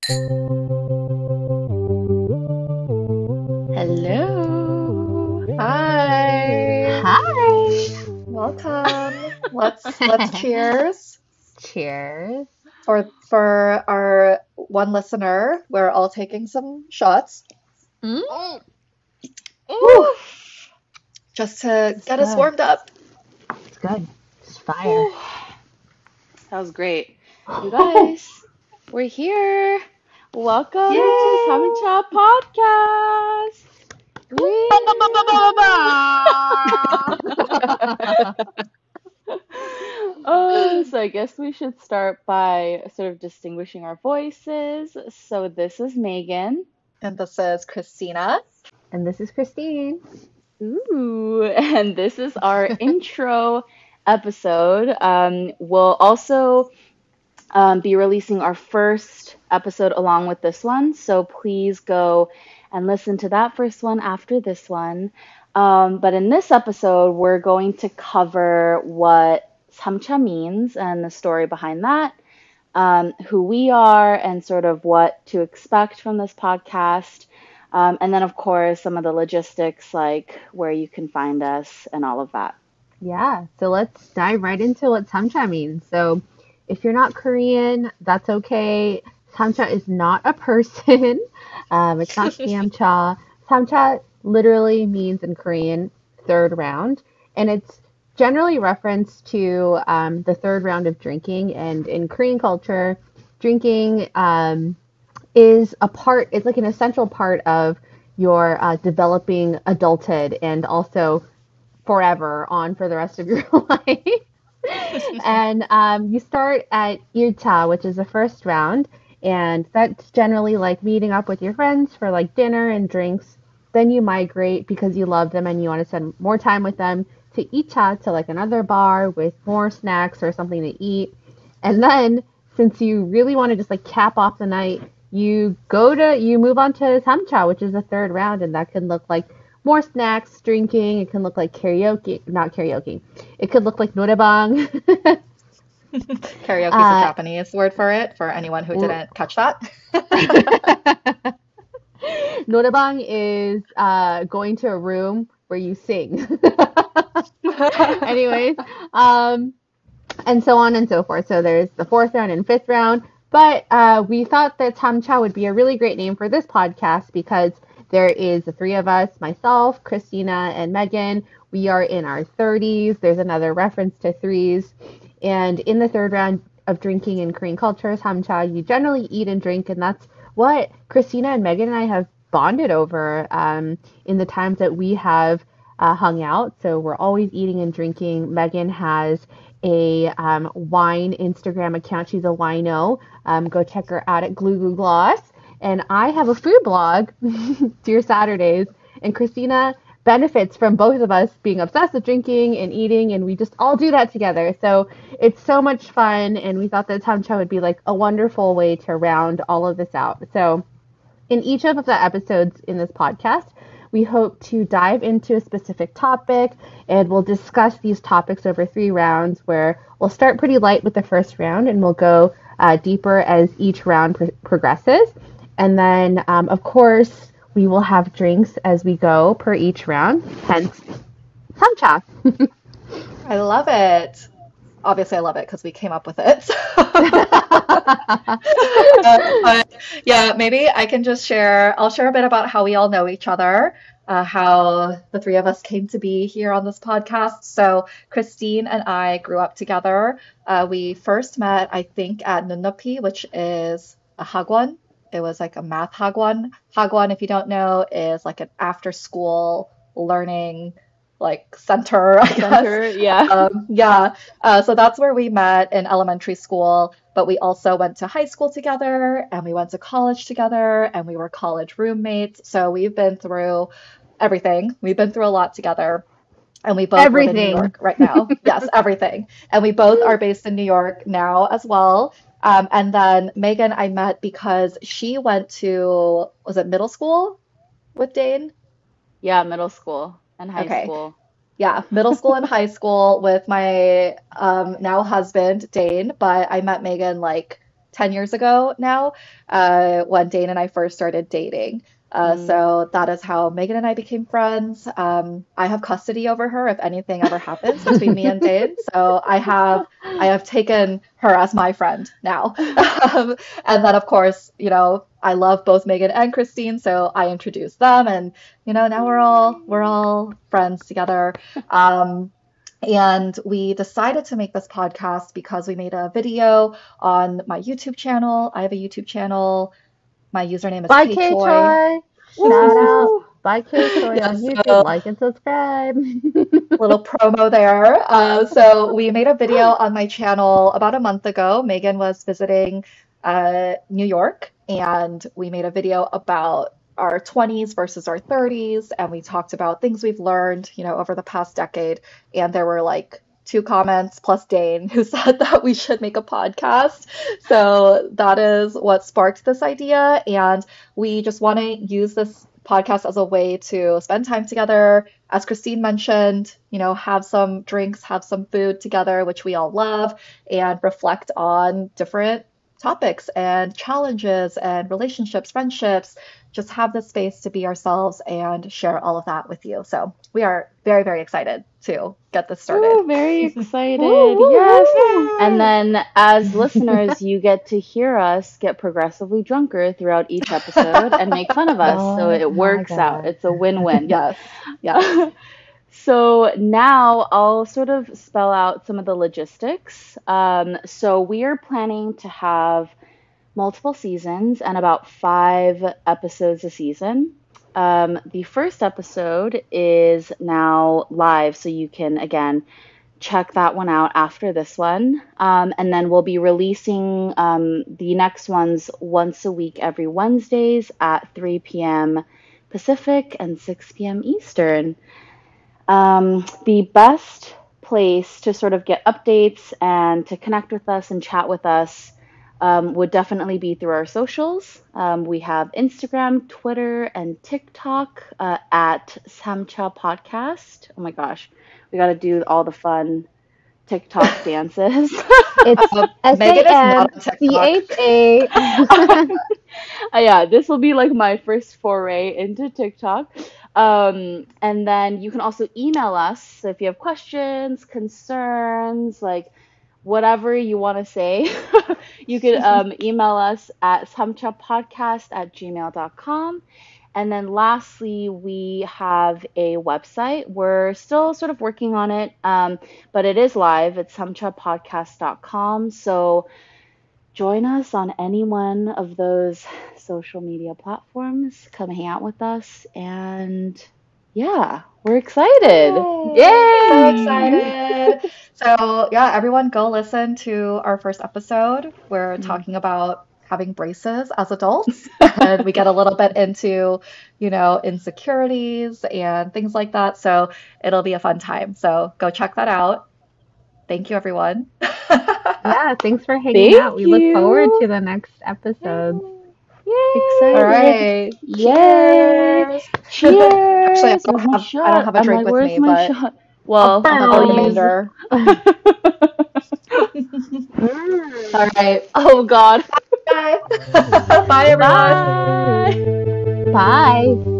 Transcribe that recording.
Hello. Hi. Hi. Welcome. Let's cheers Cheers. for our one listener. We're all taking some shots. Mm, Woo! Ooh, Just to it's get us good. warmed up. It's good. It's fire. ooh. That was great. You guys, we're here. Welcome to Yay! Samcha Podcast. So I guess we should start by sort of distinguishing our voices. So this is Megan. And this is Christina. And this is Christine. Ooh, and this is our intro episode. We'll also be releasing our first episode along with this one. So please go and listen to that first one after this one. But in this episode, we're going to cover what samcha means and the story behind that, who we are, and sort of what to expect from this podcast. And then, of course, some of the logistics, like where you can find us and all of that. Yeah, so let's dive right into what samcha means. So, if you're not Korean, that's okay. Samcha is not a person. It's not samcha. Samcha literally means in Korean third round, and it's generally referenced to the third round of drinking. And in Korean culture, drinking is a part, it's like an essential part of your developing adulthood and also forever on for the rest of your life. And you start at Yuta, which is the first round, and that's generally like meeting up with your friends for like dinner and drinks. Then you migrate because you love them and you want to spend more time with them to Icha, to like another bar with more snacks or something to eat. And then, since you really want to just like cap off the night, you move on to samcha, which is the third round, and that can look like more snacks, drinking. It can look like karaoke, not karaoke. It could look like norebang. Karaoke is a uh, Japanese word for it, for anyone who l- didn't catch that. norebang is going to a room where you sing. Anyways, um, and so on and so forth. So there's the fourth round and fifth round. But we thought that Samcha would be a really great name for this podcast because there is the three of us, myself, Christina, and Megan. We are in our 30s. There's another reference to threes. And in the third round of drinking in Korean culture, Samcha, you generally eat and drink. And that's what Christina and Megan and I have bonded over in the times that we have hung out. So we're always eating and drinking. Megan has a wine Instagram account. She's a wino. Go check her out at Glue Glue Gloss. And I have a food blog, Dear Saturdays. And Christina benefits from both of us being obsessed with drinking and eating, and we just all do that together. So it's so much fun, and we thought that Tamcha would be like a wonderful way to round all of this out. So in each of the episodes in this podcast, we hope to dive into a specific topic and we'll discuss these topics over 3 rounds where we'll start pretty light with the first round and we'll go deeper as each round progresses. And then, of course, we will have drinks as we go per each round, hence samcha. I love it. Obviously, I love it because we came up with it. But yeah, maybe I can just share, I'll share a bit about how we all know each other, how the three of us came to be here on this podcast. So Christine and I grew up together. We first met, I think, at Nunnapi, which is a hagwon. It was like a math hagwon. Hagwon, if you don't know, is like an after school learning like center, I guess. Center, yeah. Yeah, so that's where we met in elementary school, but we also went to high school together and we went to college together and we were college roommates. So we've been through everything. We've been through a lot together and we both live in New Everything. York right now. Yes, everything. And we both are based in New York now as well. And then Megan, I met because she went to, was it middle school with Dane? Yeah, middle school and high Okay. school. Yeah, middle school and high school with my now husband, Dane, but I met Megan like 10 years ago now, when Dane and I first started dating. So that is how Megan and I became friends. I have custody over her if anything ever happens between me and Dane. So I have taken her as my friend now. And then of course, I love both Megan and Christine, so I introduced them, and now we're all friends together. And we decided to make this podcast because we made a video on my YouTube channel. I have a YouTube channel. My username is Bye, Kay K Choi. Choi. Shout out. Bye, K Choi Yeah, on so YouTube. Like and subscribe. little promo there. So we made a video on my channel about a month ago. Megan was visiting New York, and we made a video about our 20s versus our 30s, and we talked about things we've learned, over the past decade. And there were like two comments plus Dane who said that we should make a podcast. So that is what sparked this idea, and we just want to use this podcast as a way to spend time together. As Christine mentioned, have some drinks, have some food together, which we all love, and reflect on different topics and challenges and relationships, friendships. Just have this space to be ourselves and share all of that with you. So we are very, very excited to get this started. Ooh, very excited. Woo, woo, Yes. woo. And then as listeners, you get to hear us get progressively drunker throughout each episode and make fun of us. So Oh it my works out. God. It's a win-win. Yes, yes. So now I'll sort of spell out some of the logistics. So we are planning to have multiple seasons and about 5 episodes a season. The first episode is now live, so you can, again, check that one out after this one. And then we'll be releasing the next ones once a week, every Wednesdays at 3 p.m. Pacific and 6 p.m. Eastern. The best place to sort of get updates and to connect with us and chat with us would definitely be through our socials. We have Instagram, Twitter, and TikTok at Samcha Podcast. Oh my gosh, we got to do all the fun TikTok dances. It's Megan is not on TikTok. SAMCHA. Yeah, this will be like my first foray into TikTok. And then you can also email us if you have questions, concerns, like whatever you want to say. You can email us at samchapodcast@gmail.com. And then lastly, we have a website. We're still sort of working on it, but it is live. It's samchapodcast.com. So join us on any one of those social media platforms. Come hang out with us. And yeah, we're excited. Yay! So excited. So yeah, everyone go listen to our first episode. We're talking about having braces as adults, and we get a little bit into, insecurities and things like that. So it'll be a fun time. So go check that out. Thank you, everyone. Yeah, thanks for hanging out. We look forward to the next episode. Excited. All right. Yay. Cheers. Actually, Where's my I don't have a shot? drink with Where's me, my but shot? Well, I'll have a I'll use. remainder. All right. Oh God. Bye. Bye, everyone. Bye. Bye.